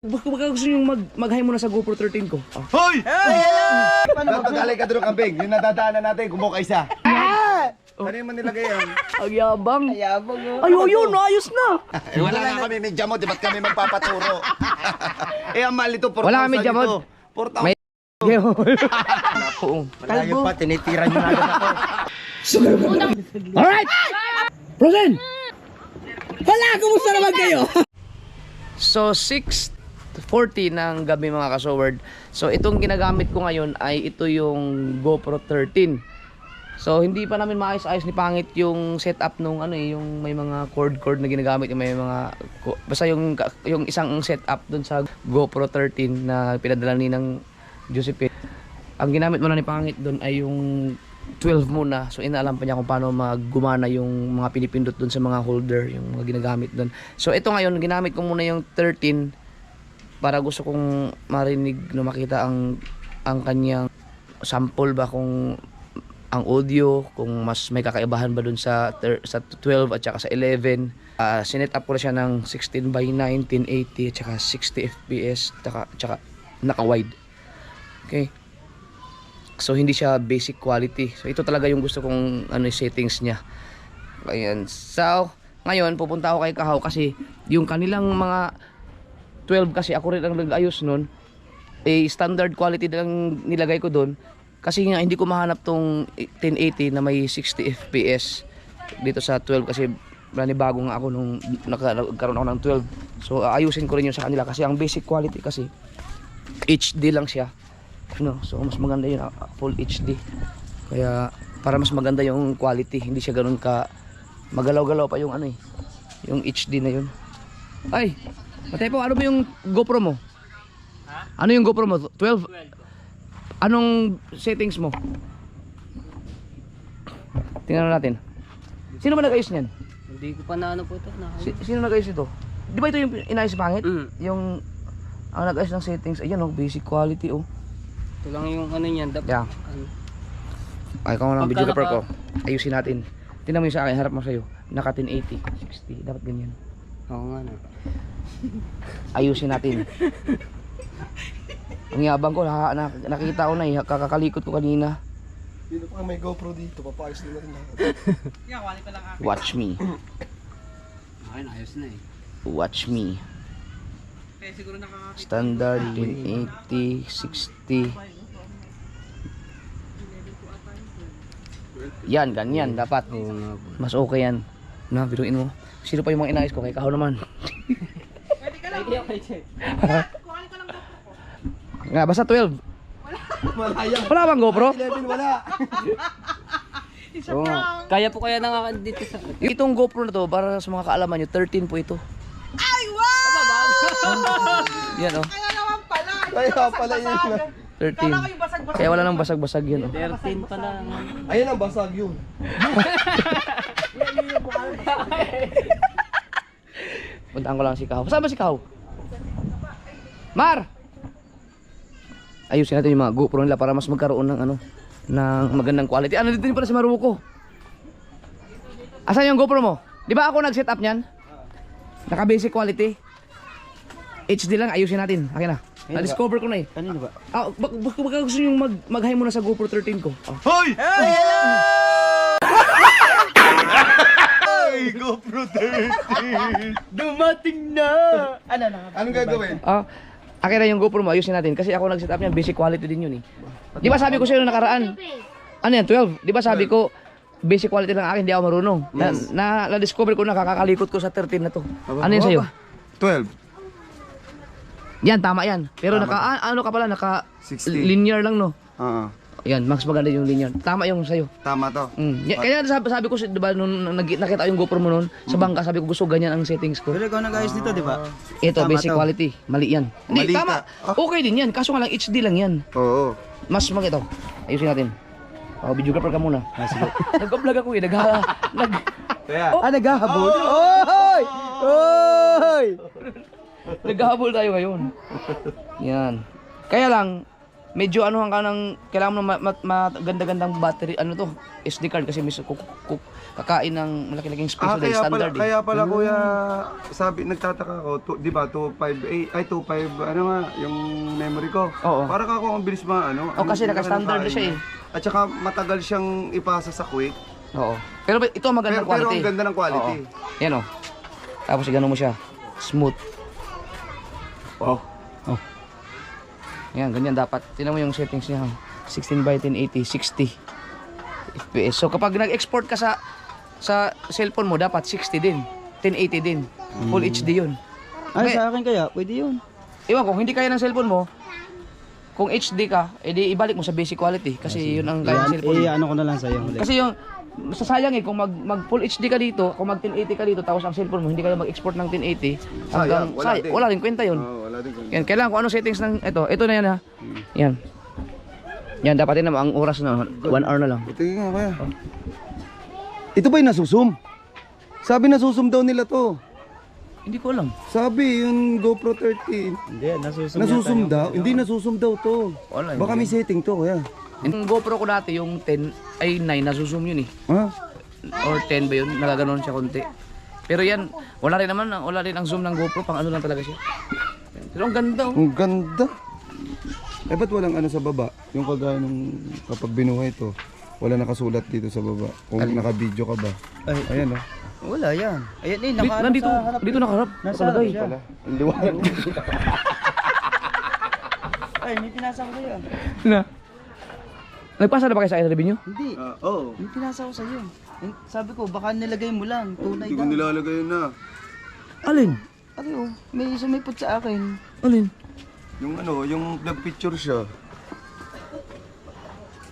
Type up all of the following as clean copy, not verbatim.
Baka gusto nyo mag-high muna sa GoPro 13 ko. Oh. Hoy! Napag-alay ka doon kambing. Yung nadadaanan natin, kumuha ka isa. Ano yung manilagay yan? Ang yabang. Ayabang oh. Ay, yun, ayos na. Wala na kami medya mo, di ba't kami magpapaturo? ang mahal ito, 4,000 Wala kami medya mo. ito. 4,000. May Malayo pa, tinitira nyo na agad ako. Alright! Proceed! Hala, kumusta naman kayo? So, 6:40 ng gabi mga kasoward. So, itong ginagamit ko ngayon ay ito yung GoPro 13. So, hindi pa namin maayos-ayos ni Pangit yung setup nung ano yung may mga cord na ginagamit, yung may mga basta yung isang setup dun sa GoPro 13 na pinadala ni ng Josephine. Ang ginamit muna ni Pangit dun ay yung 12 muna. So, inaalam pa niya kung paano gumana yung mga pinipindot dun sa mga holder, yung mga ginagamit dun. So, ito ngayon, ginamit ko muna yung 13 para gusto kong marinig na makita ang kanyang sample ba kung ang audio, kung mas may kakaibahan ba dun sa 12 at saka sa 11. Sinet up ko na siya ng 16:9, 1080 at saka 60 fps at saka naka-wide. Okay. So hindi siya basic quality. So ito talaga yung gusto kong settings niya. Ayan. So ngayon pupunta ako kay Kahaw kasi yung kanilang mga 12 kasi ako rin ang nag-ayos nun. Standard quality lang nilagay ko doon. Kasi nga hindi ko mahanap tong 1080 na may 60 fps dito sa 12 kasi bago nga ako nung nagkaroon ako ng 12. So ayusin ko rin yun sa kanila kasi ang basic quality kasi HD lang siya. So mas maganda yun, full HD. Kaya para mas maganda yung quality, hindi siya ganoon ka magalaw-galaw pa yung yung HD na yun. Ay, matay po, ano ba yung GoPro mo? Ha? Ano yung GoPro mo? 12? Anong settings mo? Tingnan natin. Sino ba nag-ayos niyan? Hindi ko pa naano po ito. Sino nag-ayos ito? Di ba ito yung inayos Pangit? Yung ang nag-ayos ng settings, ayan basic quality Ito lang yung niyan. Yeah. Ay, kung ang videographer ko, ayusin natin. Tingnan mo yung sa akin, harap mo sa'yo. Naka 1080, 60, dapat ganyan. Oo nga na. Ayusin natin. Ang yabang ko, nakita ko na kakakalikot ko kanina. Dito pa may GoPro dito, papayos nila rin lahat. Watch me. Okay, ayos na eh. Watch me. Standard 1080, 60. Yan, ganyan dapat. Mas okay yan. Na, biruin mo. Sino pa yung mga inayos ko? Kay Kahaw naman. Pwede ka lang. Nga, basta 12. Malaya. Wala bang GoPro? 11 wala. Oo nga. Kaya po kaya nang dito sa... Itong GoPro na to, para sa mga kaalaman nyo, 13 po ito. Ay, wow! Yan Kaya naman pala. Kaya pala yun na. 13. Kala ko yung basag-basag. Kaya wala nang basag-basag yan 13 pa lang. Ayun ang basag yun. Puntaan ko lang si Kahaw. Saan ba si Kahaw? Mar! Ayusin natin yung mga GoPro nila para mas magkaroon ng ng magandang quality. Dito din pala si Maruko. Asan yung GoPro mo? Di ba ako nag-set up niyan? Naka basic quality. HD lang, ayusin natin. Akin na. Na-discover ko na eh. Kanino ba? Baka gusto nyo mag-high muna sa GoPro 13 ko. Hoy! Hey! GoPro 13! Dumating na! Ano na? Anong gagawin? Akin na yung GoPro mo, ayusin natin. Kasi ako nag-set up niyan, basic quality din yun eh. Di ba sabi ko sa'yo nung nakaraan? Ano yan, 12? Di ba sabi ko, basic quality lang akin, di ako marunong. Yes. Na-discover ko na, kakakalikot ko sa 13 na to. Ano yan sa'yo? 12. Yan, tama yan. Pero Tama. ano ka pala, 60. linear lang no. Oo. Yan, mas maganda yung linear. Tama yung sa'yo. Tama to. Kaya sabi ko, di ba, nung nakita yung GoPro mo nun, sa bangka, sabi ko gusto ganyan ang settings ko. Pero ikaw nag-ayos dito, di ba? Ito, Tama basic to. quality. Mali yan. Hindi, Mali tama. ka. Okay din yan. Kaso nga lang, HD lang yan. Oo. Mas ito. Ayusin natin. Videographer ka muna. Sige. Nag-vlog ako eh. Kaya. Naghahabol. Oy! Oy! Naghahabol tayo ngayon. Yan. Kaya lang, medyo ano ka ng kailangan mo maganda-gandang battery ano to, SD card kasi may kakain ng malaki-laking space dahil standard. Kaya pala kuya, sabi, nagtataka ako, di ba, 258, ay 25, ano nga, yung memory ko. Oo. Para ka ang bilis ano. Kasi naka-standard na siya eh. At saka matagal siyang ipasa sa quick. Oo. Pero ito ang magandang Pero quality. ang ganda ng quality. Oo. Yan oh. Tapos igano mo siya. Smooth. Wow. Oh. Yan, ganyan dapat. Tingnan mo yung settings niya. 16 by 1080, 60 FPS. So kapag nag-export ka sa cellphone mo, dapat 60 din. 1080 din. Full HD yun. Ay, Okay. sa akin kaya, pwede yun. Iwan ko, hindi kaya ng cellphone mo, kung HD ka, edi ibalik mo sa basic quality. Kasi yun ang kaya ng cellphone mo. Ano ko na lang sa'yo. Kasi yung masasayang kung mag full HD ka dito, kung mag 1080 ka dito, tapos ang cellphone mo, hindi ka mag-export ng 1080, hanggang, wala din kwenta yun. Wala din. Yan, kailangan ko ano settings ng ito na yan ha. Yan. Yan, dapat din naman ang oras na 1 hour na lang. Ito nga kaya. Ito ba yung nasusum? Sabi nasusum daw nila to. Hindi ko alam. Sabi yung GoPro 13. Hindi, nasusum. Nasusum daw? Hindi nasusum daw to. Wala. Baka may setting to kuya. Yung GoPro ko dati, yung 10 ay 9 nasusum yun eh. Ha? Or 10 ba yun? Nagaganon siya konti. Pero yan, wala rin ang zoom ng GoPro, pang ano lang talaga siya. Pero ang ganda oh. Ang ganda. Eh ba't walang ano sa baba? Yung kagaya nung kapag binuhay to, wala nakasulat dito sa baba. Kung naka-video ka ba? Ay, Ayan oh. wala yan. Ayan eh, nakaharap Nandito, sa harap. dito nakaharap. Nasa Nakalagay. harap siya. Ang liwanag. Ay, may pinasa ko sa'yo. Na. Nagpasa na ba kayo sa akin sa review nyo? Hindi. Oo. May pinasa ko sa'yo. Sabi ko, baka nilagay mo lang. Tunay Hindi ko daw. nilalagay yun na. Alin? Ano oh, may sumipot sa akin. Alin? Yung ano, yung nag-picture siya.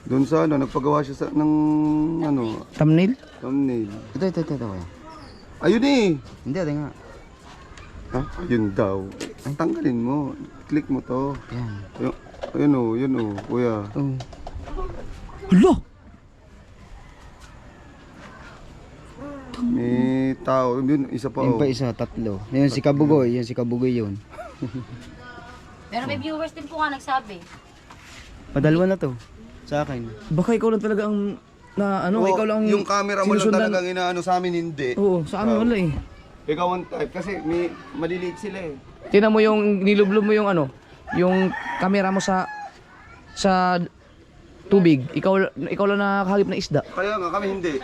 Doon sa ano, nagpagawa siya sa, ng ano, Thumbnail? thumbnail. Ito. Ayun eh! Hindi, ito nga. Ha? Ayun daw. Tanggalin mo. Click mo to. Yan. Yun o, kuya. Oh. Hala! May tao. Yun, isa pa Yung o. pa isa, tatlo. Yan si Kabugoy, yun. Pero may viewers din po nga nagsabi. Padalwa na to. Sa akin. Baka ikaw lang talaga ang ikaw lang ang Yung camera mo lang sinusundan. talagang inaano sa amin, hindi. Oo, sa amin wala eh. Ikaw ang type. Kasi may maliliit sila eh. Tingnan mo yung nilublob mo yung yung camera mo sa tubig. Ikaw lang nakahagip ng isda. Kaya nga kami hindi.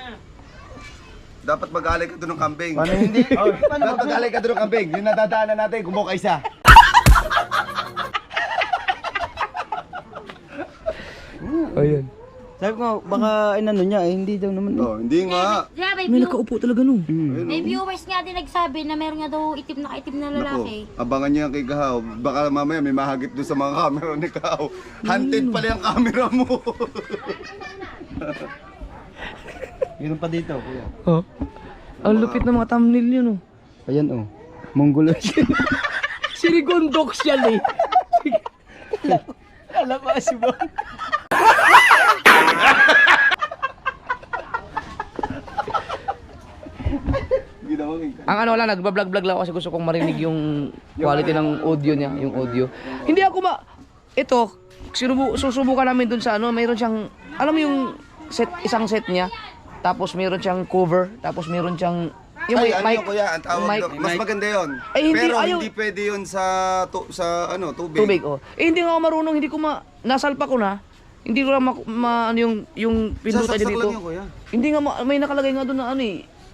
Dapat mag-alay ka doon ng kambing. Paano hindi? Dapat mag-alay ka doon ng kambing. Yung nadadaanan natin, kumuha ka isa. Ayun. Sabi ko, baka inano niya, hindi daw naman. Oh, hindi nga. Yeah, May nakaupo talaga no. may viewers nga din nagsabi na meron nga daw itim na lalaki. Nako, abangan niya kay Kahaw. Baka mamaya may mahagip doon sa mga camera ni Kahaw. Hunted pala yung camera mo. Meron pa dito, kuya. Oh. Ang lupit ng mga thumbnail yun oh. Ayan oh. Mongoloid. Sirigondox yan eh. Alam mo, si Bon. Ang ano lang, nagbablog-vlog lang ako kasi gusto kong marinig yung quality ng audio niya, yung audio. Hindi ako ito, susubukan namin dun sa mayroon siyang, alam mo yung isang set niya, tapos mayroon siyang cover, tapos mayroon siyang, yung Ay, ano mic, yun kuya, ang tawag mic, doon. Mas maganda yun. Ay, hindi, Pero ayaw. hindi pwede yun sa tubig. tubig, oh. Hindi nga ako marunong, hindi ko nasalpa ko na, hindi ko lang yung pindutan Sasaksak dito. lang yun kuya. Hindi nga, may nakalagay nga doon na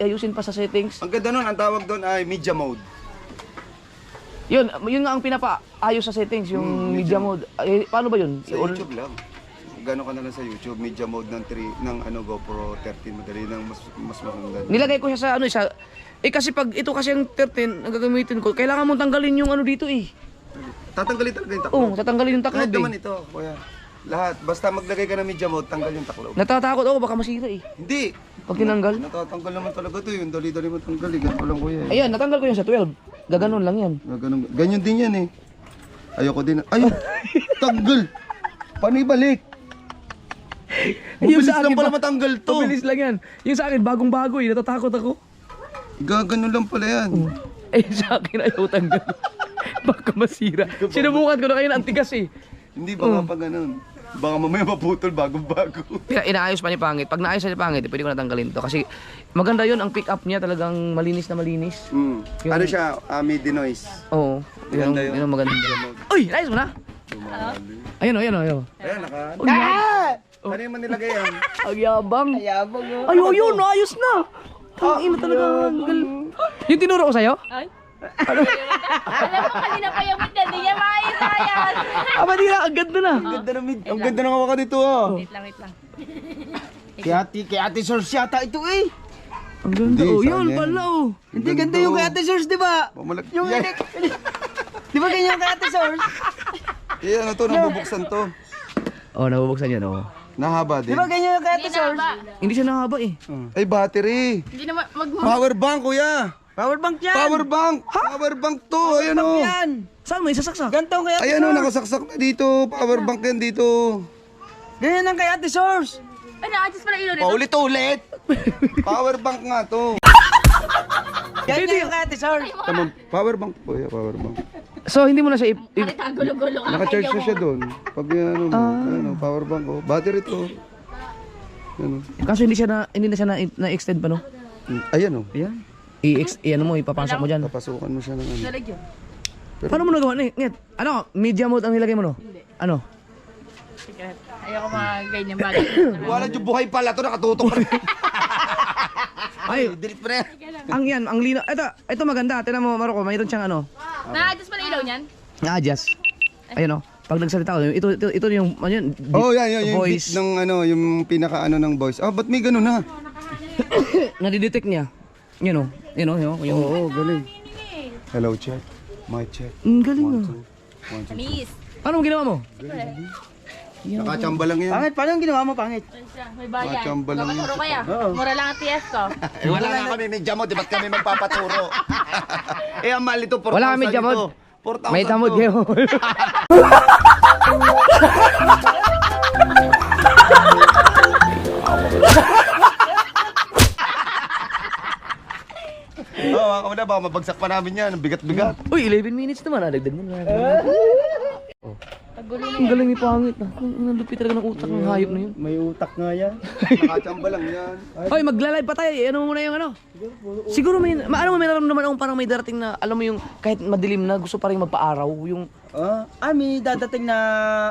ayusin pa sa settings. Ang ganda nun, ang tawag doon ay media mode. Yun nga ang pinapaayos sa settings, yung media mode. Paano ba yun? Sa YouTube lang. Gano'n ka na lang sa YouTube, media mode ng GoPro 13, madali nang mas maganda. Nilagay ko siya sa kasi pag ito kasi ang 13 ang gagamitin ko, kailangan mong tanggalin yung dito eh. Tatanggalin talaga yung taklob. Oo, tatanggalin yung taklob Kahit naman eh. ito, kuya. Lahat. Basta maglagay ka ng media mode, tanggal yung taklob. Natatakot ako baka masira eh. Hindi. Pag tinanggal. Natatanggal naman talaga ito. Yung dali-dali mo tanggal. Ganito lang kuya. Ayan, natanggal ko yan sa 12. Gaganon lang yan. Ganyan din yan eh. Ayoko din. Ay! Tanggal! Paano ibalik? Yung Mabilis sa lang akin pala ba- matanggal to. Mabilis lang yan. Yung sa akin, bagong-bago eh. Natatakot ako. Gaganon lang pala yan. Eh, sa akin ayaw tanggal. Baka masira. Sinubukan ko na kayo na antigas eh. Hindi baka pa ganun. Baka mamaya maputol bago-bago. Inaayos pa ni Pangit. Pag naayos na ni Pangit, pwede ko natanggalin to. Kasi maganda yun, ang pick up niya talagang malinis na malinis. Mm. Yung- Ano siya? Midi noise. Oo. Yun, Maganda yun. yun ang maganda. Uy, naayos mo na? Ayun o, ayun o, ayun o. Ayan, naka... Uy, Ano yung manilagay yan? ang yabang. Yabang mo. Ay, yun, naayos na. Ang ina talaga. Yung tinuro ko sa'yo? Alam mo, kanina pa yung mid, hindi niya maayos-ayos. Aba, di na, ang ganda na. Ang ganda ng hawakan nito ah. Wait lang. Kay Ate Source yata ito eh. Ang ganda. Hindi, Oh, saan yun yan? pala oh. Hindi, ganda yung kay Ate Source, di ba? Pamalag... Yung Yan. Di ba ganyan kay Ate Source? Eh, ano to? Nabubuksan to. Oh, nabubuksan yan oh. Nahaba din. Di ba ganyan yung kay Ate Source? Hindi siya nahaba eh. Ay, battery. Hindi naman Power bank, kuya. Power bank yan. Power bank. Power bank to. Ayan Bank o. yan. Saan mo isasaksak? Gantong kay Ate Ayan o, Source. nakasaksak na dito. Power bank yan dito. Ganyan ang kay Ate Source. Ano, adjust pala ilaw nito? Paulit-ulit. Power bank nga to. Ganyan yung kay Ate Source. Tama, power bank po. Yeah, power bank. So, hindi mo na siya Bakit ang gulo-gulo ka? Naka-charge na siya doon. Pag ano mo, ano, power bank ko. Battery to. Ano. Kaso hindi na siya na-extend pa no? Ayan o. Ayan. Ano mo, ipapasok mo dyan. Papasukan mo siya ng ano. Nalagyan. Paano mo nagawa? Ngit, ano, media mode ang nilagay mo no? Ano? Sige, ayoko mga ganyan bagay. Wala yung buhay pala to, nakatutok pa rin. Ay, Delete pa rin. ang yan, ang lino. Ito maganda. Tingnan mo, Marco, mayroon siyang ano. Na-adjust pala ilaw niyan? Na-adjust. Ayun oh. Pag nagsalita ko, ito yung, ano yun, Oh, yan, yung voice. beat ng ano, yung pinaka ano ng voice. Ah, ba't may ganun na? Nadidetect niya. Yun oh. Yun oh, yung, Oo, galing. Hello, check. My check. galing oh. 1, 2, 3. Miss. Paano mo ginawa mo? Nakachamba lang yan. Pangit, paano yung ginawa mo, pangit? May bayan. Nakachamba lang yan. Makaturo kaya? Mura lang ang TS ko. Eh, wala nga kami medya mo, di ba't kami magpapaturo? Eh, ang mahal ito, 4,000 Wala kami media ito. mode. 4,000 May tamod to. kayo. Oo, mga kamuna, baka mabagsak pa namin yan. Ang bigat-bigat. Uy, 11 minutes naman. Dagdag mo na. Ang galing ni Pangit. Ang lupit talaga ng utak ng hayop na yun. May utak nga yan. Nakachamba lang yan. Hoy, magla-live pa tayo. Ano mo muna yung ano? Siguro may, ano mo, may naramdaman akong parang may darating na, alam mo yung, kahit madilim na, gusto pa rin magpa-araw. Yung May dadating na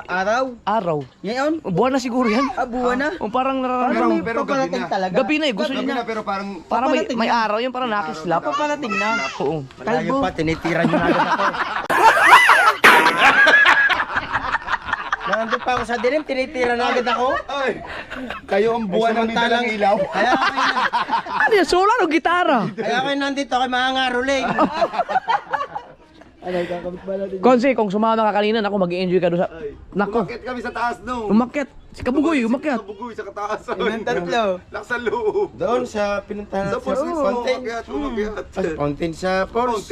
araw. araw. Ngayon? Buwan na siguro yan. Buwan na. O parang Parang nararamdaman. may pero gabi paparating na. talaga. Gabi na eh. Gusto Gabi niya. na, pero parang... Parang may, paparating may na. araw yun, parang nakislap. Paparating na. Oo. Kalbo. pa, tinitira nyo na agad ako. Nandun pa ako sa dilim, tinitira na agad ako. Ay, kayo ang buwan ng dalang ilaw. Kaya ako yun, Ano yan? Solar o gitara? kaya ako yun nandito kay mga ngaruling. Ano, kakabit ba natin? Konse, kung sumama ka kanina, ako mag-enjoy ka doon sa... Nako, Umakyat kami sa taas nung. umakyat. Si Kabugoy, umakyat. Kabugoy sa kataasan. Yung tatlo. Laksan loob. Doon sa pinuntahan Sa post, umakyat. Fountain sa falls.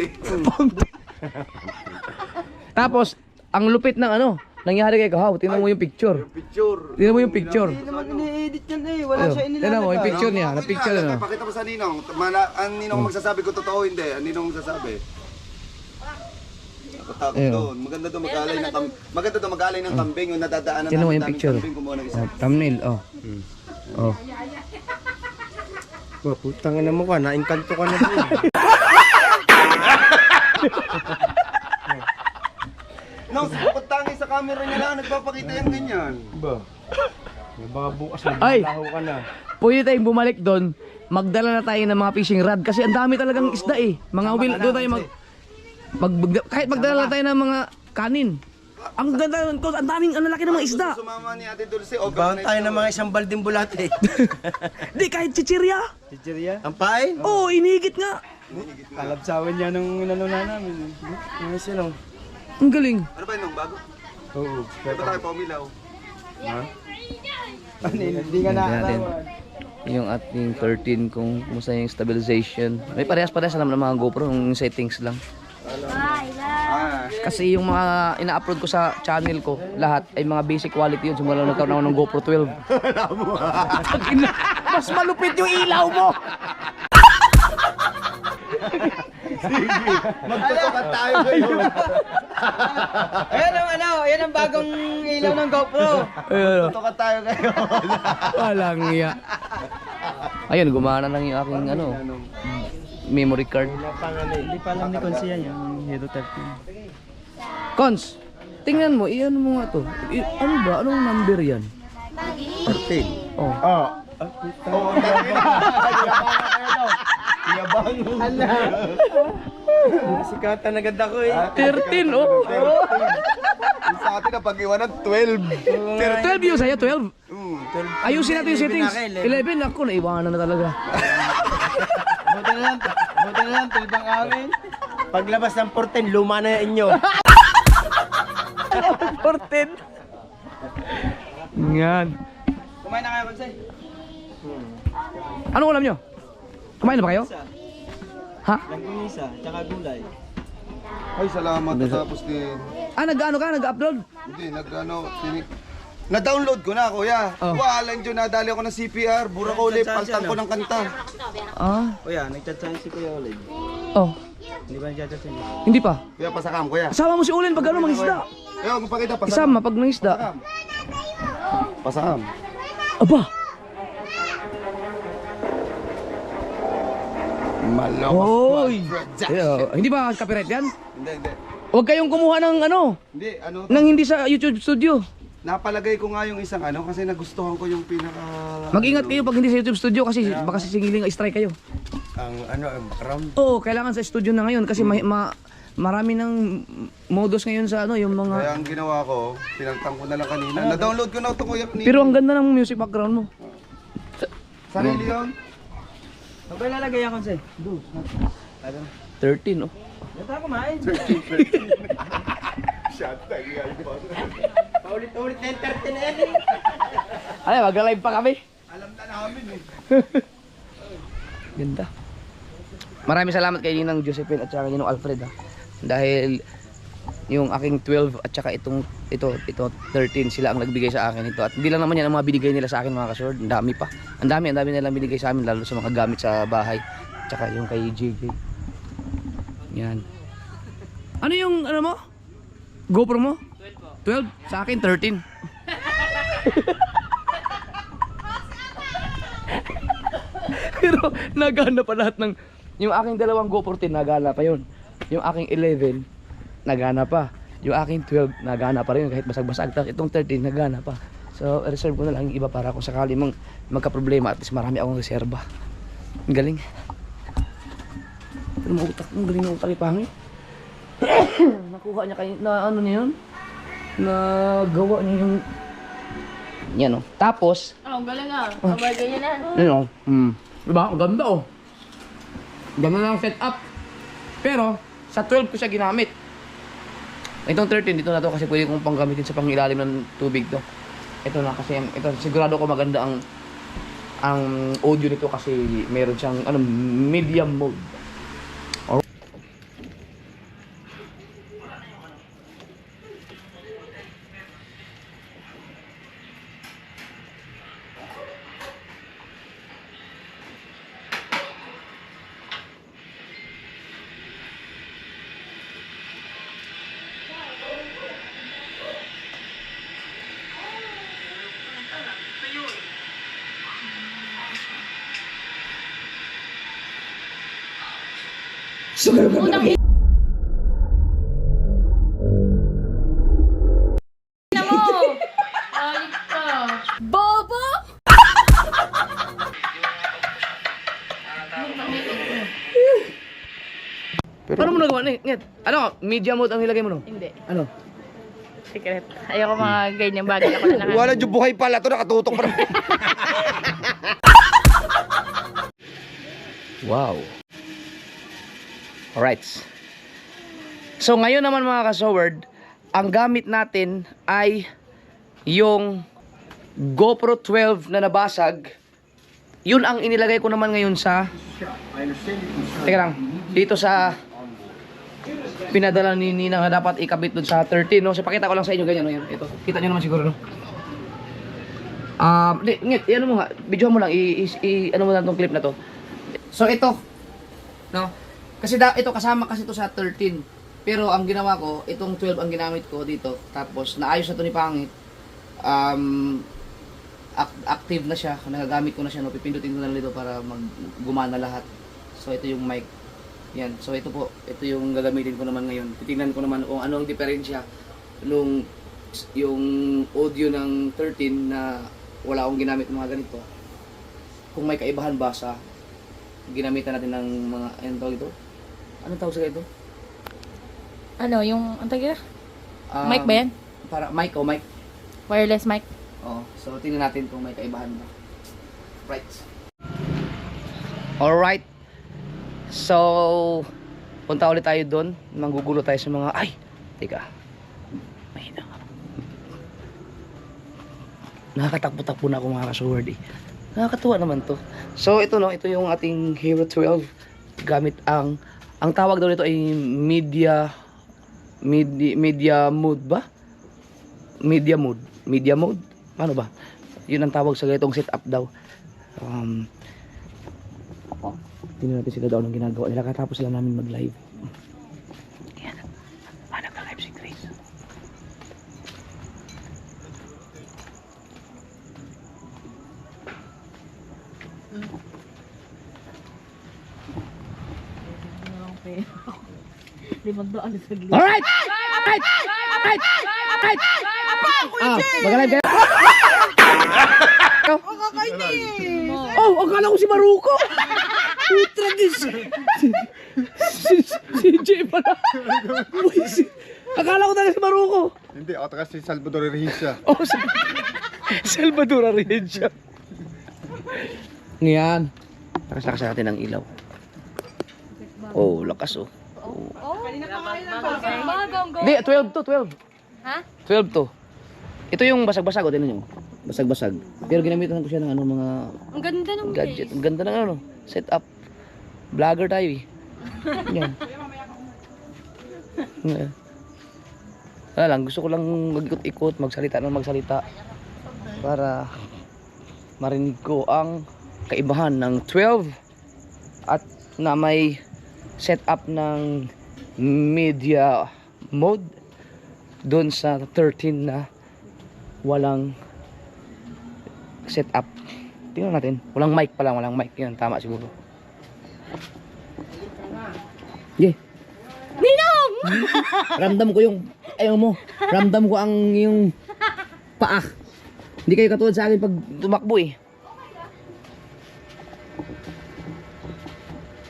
Tapos, ang lupit ng ano, nangyari kay Kahaw. Tingnan mo yung picture. Picture. Tingnan mo yung picture. Hindi naman ini-edit yan eh. Wala Ayun, siya tingnan mo yung inilalagay. picture niya. Na picture na. Pakita mo sa Ninong. Ang Ninong magsasabi ko totoo hindi. Ang Ninong magsasabi. Takot Ayun. doon. Maganda doon mag-alay ng kambing. Maganda doon mag-alay ng kambing yung nadadaanan Tingnan mo yung daming picture. kambing kumuha ng isa. Thumbnail, oh. Oh. Putang ina mo ka, naingkanto ka na din. No, pagtangi sa camera niya lang, nagpapakita yung ganyan. Ba? Baka bukas na Ay! laho ka na. Pwede tayong bumalik doon. Magdala na tayo ng mga fishing rod kasi ang dami talagang isda eh. Mga will, doon tayo kahit magdala lang tayo ng mga kanin. Ang ganda nun, ang daming, ang lalaki ng mga isda. Sumama ni Ate Dulce, Baon tayo ng mga isang balding bulate. Di, kahit chichirya. Chichirya? Ang pain? Oo, inihigit nga. Kalabsawan niya nung inanuna namin. Ano sila? Ang galing. Ano ba yun, bago? Oo. Di ba tayo paumilaw? Hindi ka nakakawa. Yung ating 13 kung kumusta yung stabilization. May parehas-parehas alam ng mga GoPro, yung settings lang. Kasi yung mga ina-upload ko sa channel ko, lahat ay mga basic quality yun. Simula nagkaroon ako ng GoPro 12. Mas malupit yung ilaw mo! Magtutukan tayo ngayon. Ayan ang bagong ilaw ng GoPro. Magtutukan tayo ngayon. Walang iya. Ayun, gumana lang yung aking memory card. Hindi pa alam ni Konsi yan, yung Hero 13. Cons, tingnan mo, iyan mo nga to. Ano ba? Anong number yan? 13. Oh. Oo, yabang. Sikatan na ganda ko eh. 13, oh. Yung sa atin na pag-iwanan, 12. 12 yun sa'yo, 12. 12. Ayusin natin yung settings. 11 ako, naiwanan na talaga. Buti na lang, tulbang amin. Paglabas ng 14, luma na yung inyo. 14. Yan. Kumain na kayo, Konsi. Anong ulam nyo? Kumain na ba kayo? Ha? Langgunisa, tsaka gulay. Ay, salamat. Tapos din. Nag-ano ka? Nag-upload? Hindi, na-download ko na, kuya. Oh. Walang dyan, nadali ako ng CPR. Bura ko ulit, paltang ko ng kanta. Kuya, nagchat-chat si Kuya Olin. Oh. Hindi ba nagchat-chat sa inyo? Hindi pa. Kuya, pasakam, kuya. Kasama mo si Ulin pag ano, mangisda. Kuya, magpakita, pasakam. Isama pag nangisda. Pasakam. Aba! Malakas. Hoy! Hindi ba copyright yan? Hindi. Huwag kayong kumuha ng ano, Hindi, nang hindi sa YouTube studio. napalagay ko nga yung isang kasi nagustuhan ko yung pinaka... Mag-ingat kayo pag hindi sa YouTube studio kasi baka sisingiling strike kayo. Ang background. Oo, kailangan sa studio na ngayon kasi marami ng modus ngayon sa ano, yung Kaya mga... ang ginawa ko, pinaltang ko na lang kanina. Na-download ko na ito, kuya. Pero ang ganda ng music background mo. Sarili yun. Ano ba ilalagay yan, Konsi? 13, oh. Dito ako kumain. Paulit-ulit na yung 13 na yan eh. Ay, mag-live pa kami. Alam na namin eh. Ganda. Maraming salamat kay Ninang Josephine at saka Ninong Alfred ha. Dahil yung aking 12 at saka ito 13 sila ang nagbigay sa akin ito. At hindi lang naman yan ang mga binigay nila sa akin mga kasword. Ang dami pa. Ang dami nilang binigay sa amin lalo sa mga gamit sa bahay. At saka yung kay JJ. Yan. Ano yung ano mo? GoPro mo? 12 sa akin 13. Pero nagana pa lahat ng yung aking dalawang GoPro 10 nagana pa yun. Yung aking 11 nagana pa. Yung aking 12 nagana pa rin kahit basag-basag. Tapos itong 13 nagana pa. So reserve ko na lang yung iba para kung sakali magka-problema at least marami akong reserba. Ang galing. Pero mautak, ang galing ng talipangi. Nakuha niya kayo na ano niya yun? Nagawa niya yung yan o. Tapos Oh, galing ah. Abay, ganyan na. yun o. Diba? Ang ganda o. Ganda na ang setup. Pero sa 12 ko siya ginamit. Itong 13 dito na to kasi pwede kong panggamitin sa pangilalim ng tubig to. Ito na kasi ito sigurado ko maganda ang audio nito kasi meron siyang medium mode. Na mo! Alit ka. Bobo! Paano mo nagawa? Ngit. Ano? Media mode ang nilagay mo no? Hindi. Ano? Secret. Ayoko mga ganyan bagay. Ako na Wala dyan buhay pala ito, nakatutok pa rin. Wow. Alright. So ngayon naman mga ka-Soward, ang gamit natin ay yung GoPro 12 na nabasag. Yun ang inilagay ko naman ngayon sa teka lang, dito sa pinadala ni Nina na dapat ikabit dun sa 13, no? So pakita ko lang sa inyo ganyan, no? Yan, ito. Kita nyo naman siguro, no? Ngit, ano mo nga, video mo lang, ano mo lang tong clip na to. So ito, no? Kasi ito kasama kasi ito sa 13. Pero ang ginawa ko, itong 12 ang ginamit ko dito. Tapos naayos na to ni Pangit. Active na siya. Nagagamit ko na siya. No? Pipindutin ko na lang dito para gumana lahat. So ito yung mic. Yan. So ito po. Ito yung gagamitin ko naman ngayon. Titingnan ko naman kung ano ang diferensya nung yung audio ng 13 na wala akong ginamit ng mga ganito. Kung may kaibahan ba sa ginamitan natin ng mga, anong tawag ito? Anong tawag sa ito? Ano, yung, ang tagila? Mic ba yan? Para, mic o mic. Wireless mic? Oo. So, tingnan natin kung may kaibahan ba. Right. Alright. So, punta ulit tayo doon. Manggugulo tayo sa mga, ay, teka. Mahina nga. Nakakatakbo-takbo na ako mga ka-sword eh. Nakakatuwa naman to. So, ito no, ito yung ating Hero 12. Gamit ang tawag daw nito ay media mode ba? Media mode? Paano ba? Yun ang tawag sa ganitong setup daw. Tingnan natin sila daw ng ginagawa nila. Katapos lang namin mag-live. Yan. Nag-live si Grace. Alright! Mag-live kayo. Oh, akala ko si Maruko. Putra dis. Si Jay pala. Akala ko talaga si Maruko. Hindi, ako taga si Salvador Rehisha. Oh, Salvador Arredia. Ngayon. Lakas natin ng ilaw. Oh, lakas oh. Hindi, 12 to, 12. Ha? 12 to. Ito yung basag-basag, o tinan nyo. Basag-basag. Pero ginamitan ko siya ng mga Ang ganda ng gadget. Ang ganda ng setup. Vlogger tayo eh. Yan. Wala lang, gusto ko lang mag-ikot-ikot, magsalita ng magsalita. Para marinig ko ang kaibahan ng 12 at na may setup ng media mode doon sa 13 na walang setup. Tingnan natin. Walang mic pa lang, walang mic. Yan, tama siguro. Yeah. Ninong! Ramdam ko yung, ayaw mo, ramdam ko ang yung paa. Hindi kayo katulad sa akin pag tumakbo eh.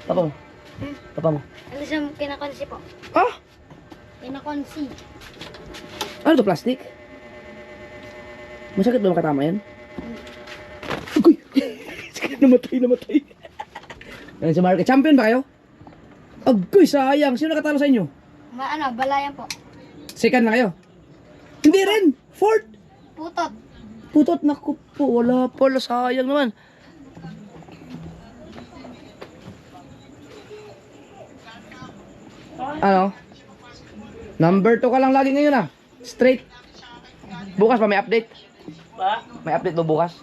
Papa mo. Papa mo. Ano siya kinakonsi po? Ah! Kinakonsi. Ano to, plastic? Masakit ba makatama yan? Uy! namatay. Yan si Mark. Champion ba kayo? Agoy, sayang. Sino nakatalo sa inyo? Balayan po. Second na kayo? Hindi rin. Fourth. Putot. Putot, naku po. Wala pala. Sayang naman. Ano? Number 2 ka lang lagi ngayon ah. Straight. Bukas pa may update? May update ba bukas?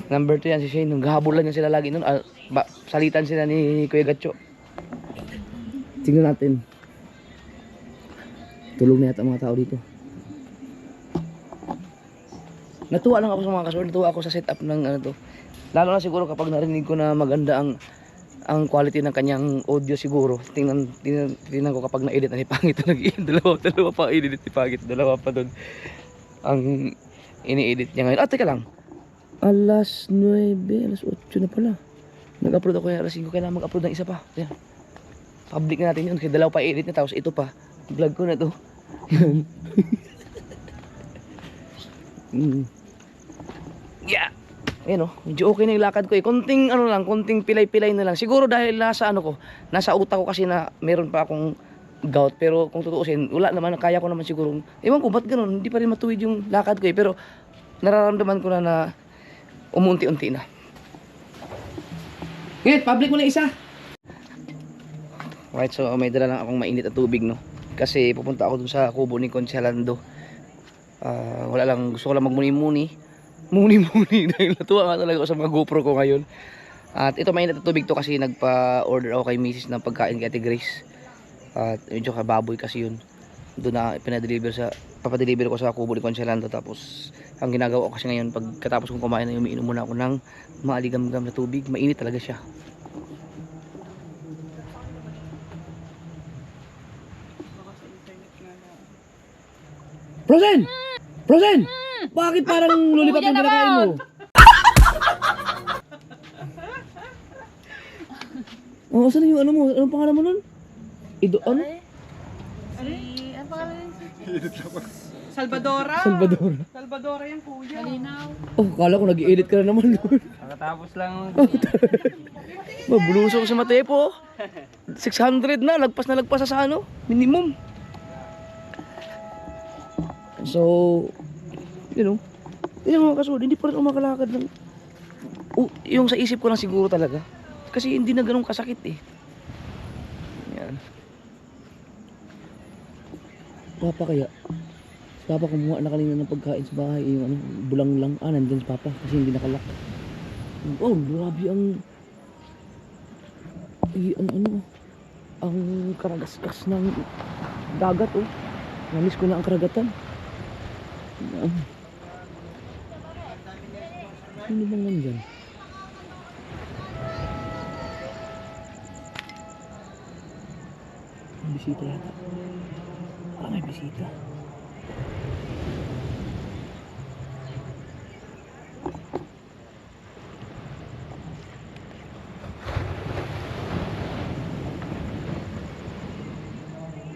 Number 2 yan si Shane. Naghahabulan niya sila lagi nun. Salitan sila ni Kuya Gatcho. Tingnan natin. Tulog na yata mga tao dito. Natuwa lang ako sa mga kasor. Natuwa ako sa setup ng ano to. Lalo na siguro kapag narinig ko na maganda ang quality ng kanyang audio siguro. Tingnan ko kapag na-edit na ni Pangit dalawa pa edit ni Pangit, dalawa pa doon ang ini-edit niya ngayon. Teka lang. Alas 9, alas 8 na pala. Nag-upload ako yung alas 5, kailangan mag-upload ng isa pa. Ayan. Public na natin yun, kasi dalawa pa edit niya, tapos ito pa. Vlog ko na to. Yan. Yeah. Ayan o, medyo okay na yung lakad ko eh. Konting konting pilay-pilay na lang. Siguro dahil nasa nasa utak ko kasi na meron pa akong gout. Pero kung tutuusin, wala naman, kaya ko naman siguro. Ewan ko, ba't ganun? Hindi pa rin matuwid yung lakad ko eh. Pero nararamdaman ko na umunti-unti na. Ngayon, public mo na isa. Right, so may dala lang akong mainit na tubig, no? Kasi pupunta ako dun sa kubo ni Conselando. Wala lang, gusto ko lang magmuni-muni dahil natuwa nga talaga ako sa mga GoPro ko ngayon. At ito mainit na tubig to kasi nagpa-order ako kay Mrs. ng pagkain kay Ate Grace. At medyo kababoy kasi yun. Doon na papadeliver ko sa kubo ni Consielando. Tapos ang ginagawa ko kasi ngayon pagkatapos kong kumain ay umiinom muna ako ng maaligam-gam na tubig. Mainit talaga siya. Frozen! Frozen! Bakit parang lollipop yung kinakain mo? Oh, saan yung ano mo? Anong pangalan mo nun? Ano? Salvadora. Salvador. Salvadora yung kuya. Oh, kala ko nag-i-edit ka na naman. Nakatapos lang. Mabulusok sa Matepo. 600 na, lagpas sa ano, minimum. So, you know, yun mga kasunod, hindi pa rin umakalakad ng... yung sa isip ko lang siguro talaga. Kasi hindi na ganun kasakit eh. Yan. Papa kaya? Papa kumuha na kanina ng pagkain sa bahay. Yung ano, bulang lang. Nandun si Papa kasi hindi nakalak. Oh, grabe ang karagaskas ng dagat oh. Namiss ko na ang karagatan. Ano bang nandyan? May bisita yata. May bisita.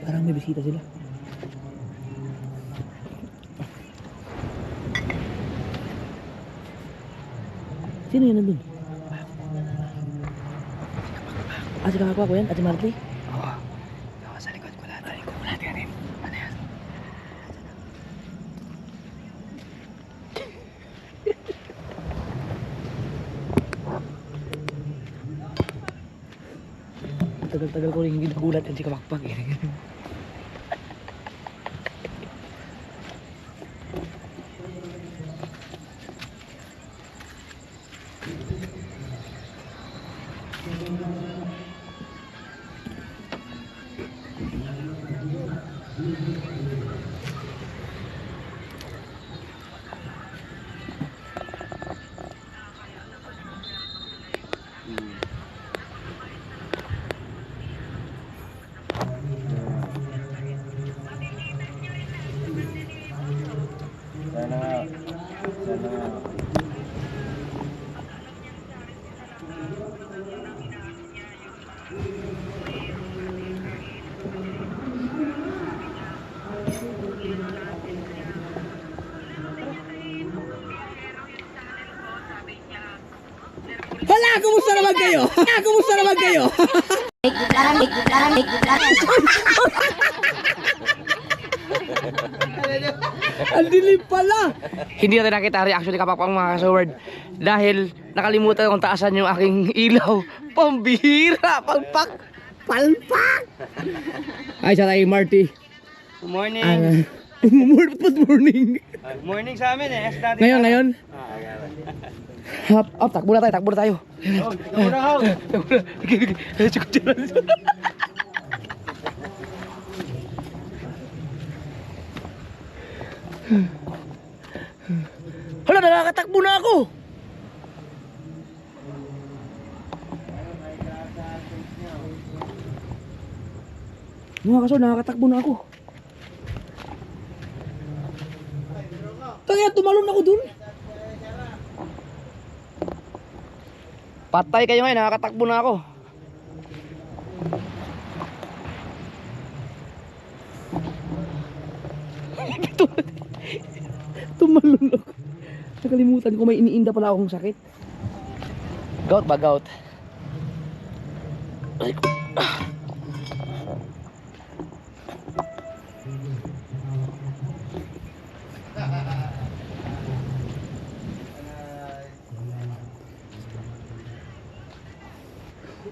Parang may bisita sila. Sino yun nandun? Si kakakwa ko yan? Ate Marty? Oo. Sa likod ko lahat. Tarik ko muna natin. Ano yan? Tagal-tagal ko rin hindi nagulat yan si Kamakpag eh. Hala, kumusta naman kayo? Kumusta naman kayo? Ang dilim pala. Hindi natin nakita reaction ni Kapapang mga kasaward dahil nakalimutan kong taasan yung aking ilaw. Pambihira, palpak. Ay, sa tayo Marty. Good morning. Morning. Morning sa amin eh. Ngayon. Takbo na tayo. Hala, nakakatakbo na ako. Mga kaso, nakakatakbo na ako. Kaya tumalon ako dun. Patay kayo ngayon, nakakatakbo na ako. Tumalon ako. Nakalimutan ko may iniinda pala akong sakit. Gout ba, gout? Ay ko.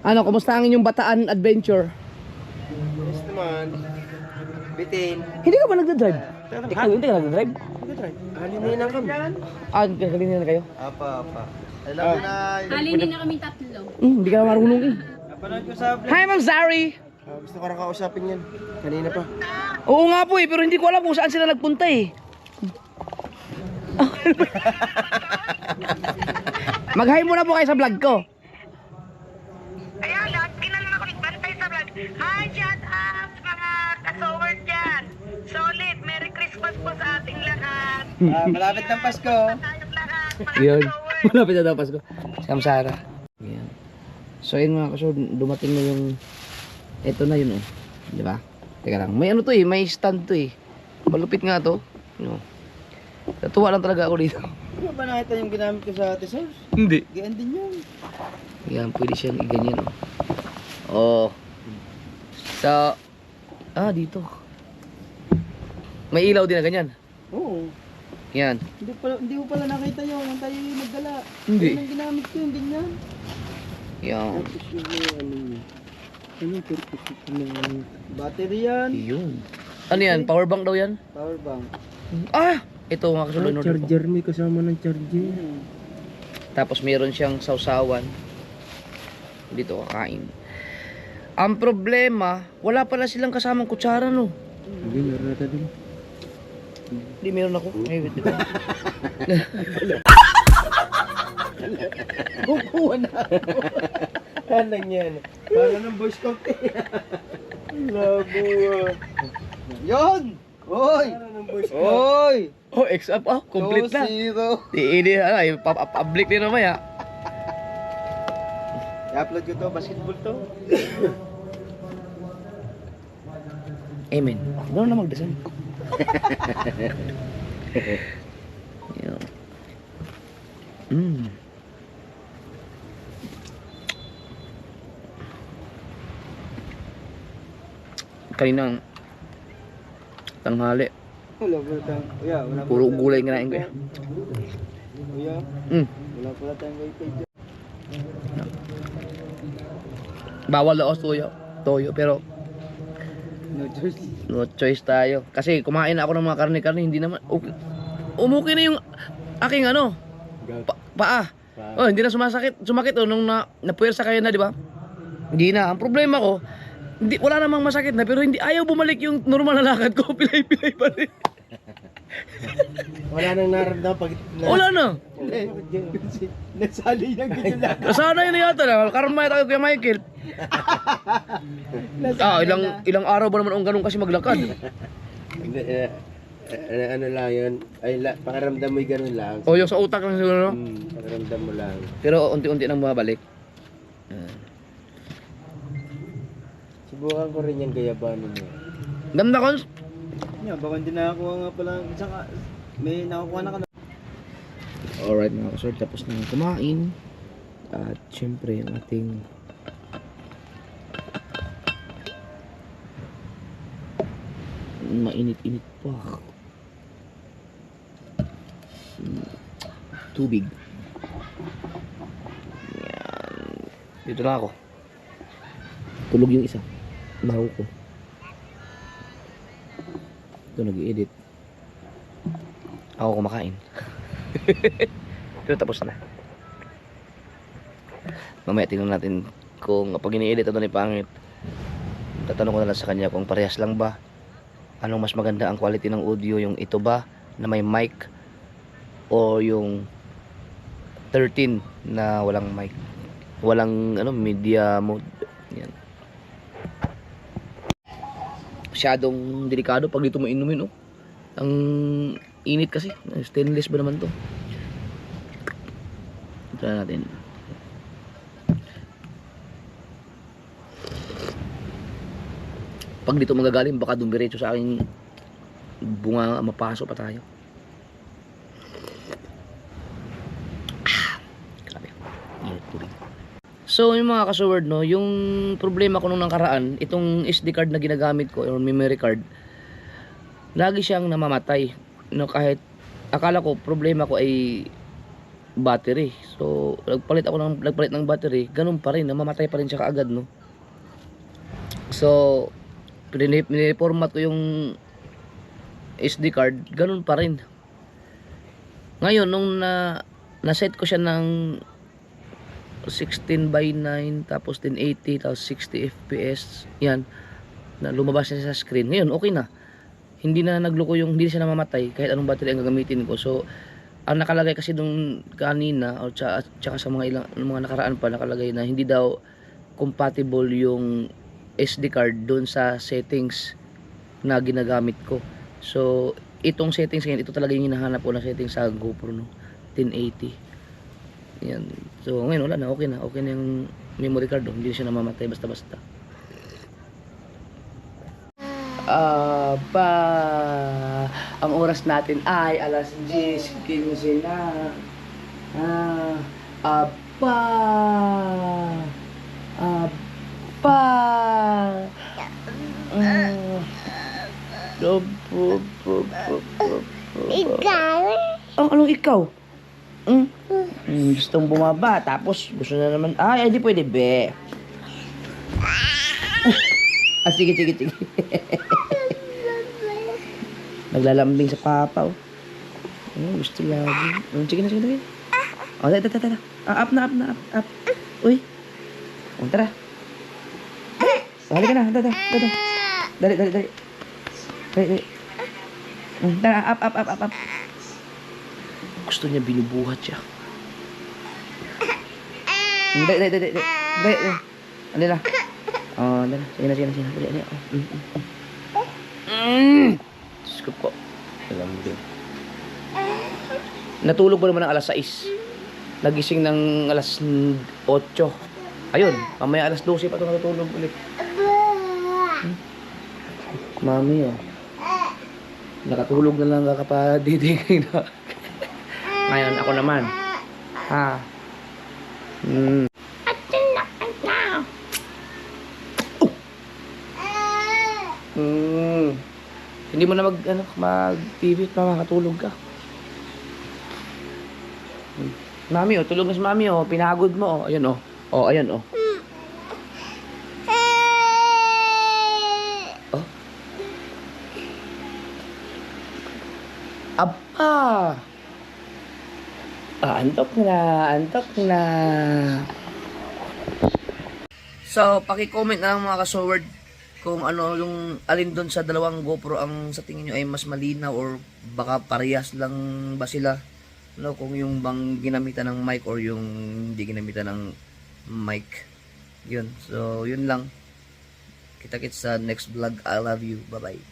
Ano, kumusta ang inyong Bataan adventure? Yes naman. Bitin. Hindi ka ba nagdadrive? Ikaw hindi ka nagdadrive? Halinayin lang kami. Galing na kayo? Apa. I love you, Nay. Halinin na kaming tatlo. Hindi ka na marunong eh. Napanood ko sa vlog. Hi, Ma'am Zari! Gusto ko rin kausapin yan. Kanina pa. Oo nga po eh, pero hindi ko alam kung saan sila nagpunta eh. Mag-hi muna po kayo sa vlog ko. Ayan, lahat kinalang ako nagbantay sa vlog. Hi, shout out mga kasower dyan. Solid, Merry Christmas po sa ating lahat. Malapit ng Pasko. Tayong lahat, mga Yun. kasower. Malapit na daw Pasko. Sam Sara. Yan. So yun mga kaso, dumating na yung ito na yun oh. Di ba? Teka lang. May ano to eh, may stand to eh. Malupit nga to. No. Natuwa lang talaga ako dito. Ano ba nakita yung ginamit ko sa Tesos? Hindi. Gaan din yun. Yan, pwede siyang iganyan oh. Oh. So, dito. May ilaw din na ganyan. Oo. Yan. Hindi ko pala nakita yung ang tayo yung nagdala. Hindi. Yun ang ginamit ko yung ganyan. Yan. Tapos yung ano yun. Anong purpose ito ng battery yan? Yun. Ano yan? Power bank daw yan? Power bank. Ito mga kasunod order ko. Charger, may kasama ng charger. Tapos meron siyang sausawan. Dito kakain. Ang problema, wala pala silang kasamang kutsara no. Hindi, meron na din. Hindi meron ako. Ay, wait. Kukuha na ako. Anong yan? Para ng voice cocktail. Labo Yun! Hoy! Hoy! Oh, X up complete na. 2-0. Hindi, public din naman ya. I-upload ko to, basketball to. Amen. Gano'n na magdasal. Yan. Kaninang tanghali. Wala pala tayong, wala Puro gulay kinain ko eh. Kuya, Mm. wala pala tayong wifi dyan. Bawal daw toyo. Toyo pero No choice. no choice tayo. Kasi kumain na ako ng mga karne-karne, hindi naman okay. Umuki na yung aking ano, paa. Oh, hindi na sumakit nung napuwersa kayo na, di ba? Hindi na. Ang problema ko, wala namang masakit na pero hindi ayaw bumalik yung normal na lakad ko, pilay-pilay pa rin. Wala nang naramdaman pag... Wala na. Nasali ng ganyan lang. Sana yun na yata na. Karma tayo kay Michael. Ilang araw ba naman ang ganun kasi maglakad? Ano lang yun, pakiramdam mo yung ganun lang. O yung sa utak lang siguro. Pakiramdam mo lang. Pero unti-unti nang bumabalik. Subukan ko rin yung gayabanin mo. Ganda ko. Yeah, baka hindi nakakuha nga pala. Saka may nakakuha na ka na. Alright mga kasort, tapos na kumain. At syempre yung ating mainit-init pa tubig. Yan. Dito na ako. Tulog yung isa. Baho ko. Ito nag-i-edit. Ako kumakain. Pero tapos na. Mamaya tingnan natin kung pag ini-edit ito ni pangit. Tatanong ko na lang sa kanya kung parehas lang ba. Anong mas maganda ang quality ng audio, yung ito ba na may mic o yung 13 na walang mic, walang media mode. Yan. Masyadong delikado pag dito mo inumin oh. Ang init kasi, stainless ba naman to. Try natin. Pag dito magagaling baka dumiretso sa aking bunga, mapaso pa tayo. Grabe. Init tubig. So yung mga kasoward no, yung problema ko nung nakaraan, itong SD card na ginagamit ko or memory card, lagi siyang namamatay. No, kahit akala ko problema ko ay battery. So nagpalit ng battery, ganun pa rin, namamatay pa rin siya kaagad no. So piniformat ko yung SD card, ganun pa rin. Ngayon nung na-set ko siya ng 16 by 9 tapos 1080 tapos 60 fps yan na lumabas na sa screen. Ngayon okay na, hindi na nagloko yung, hindi siya namamatay kahit anong battery ang gagamitin ko. So ang nakalagay kasi nung kanina o tsaka sa mga nakaraan pa nakalagay na hindi daw compatible yung SD card doon sa settings na ginagamit ko. So itong settings ngayon, ito talaga yung hinahanap ko na settings sa GoPro, no? 1080 yan. So ngayon wala na, okay na yung memory card, oh. Hindi siya namamatay basta-basta. Ang oras natin ay alas 10:15 na. Ikaw? Anong ikaw? Gustong bumaba, tapos gusto na naman, hindi pwede, be. Sige. Naglalambing sa papa, oh. Gusto lagi. Sige na. Tara. Up na. Uy. Tara. Halika na, Dali. Tara, up. Gusto niya binubuhat siya. Dali. Ano na? Sige na. Dali. Diyos ko po. Alam mo din. Natulog ba naman ng alas 6? Nagising ng alas 8. Ayun, mamaya alas 12 pa ito natutulog ulit. Mami, oh. Nakatulog na lang kakapadidig na. Ngayon, ako naman. Hindi mo na mag-TV at makakatulog ka. Mami, oh, tulog na si Mami, oh. Pinagod mo, oh. Ayan, oh. Oh, ayan, oh. Oh. Aba! Antok na. So, paki-comment na lang mga ka-Sword kung ano yung alin doon sa dalawang GoPro ang sa tingin nyo ay mas malinaw or baka parehas lang ba sila, no? Kung yung bang ginamitan ng mic or yung hindi ginamitan ng mic. Yun. So, yun lang. Kita-kits sa next vlog. I love you. Bye-bye.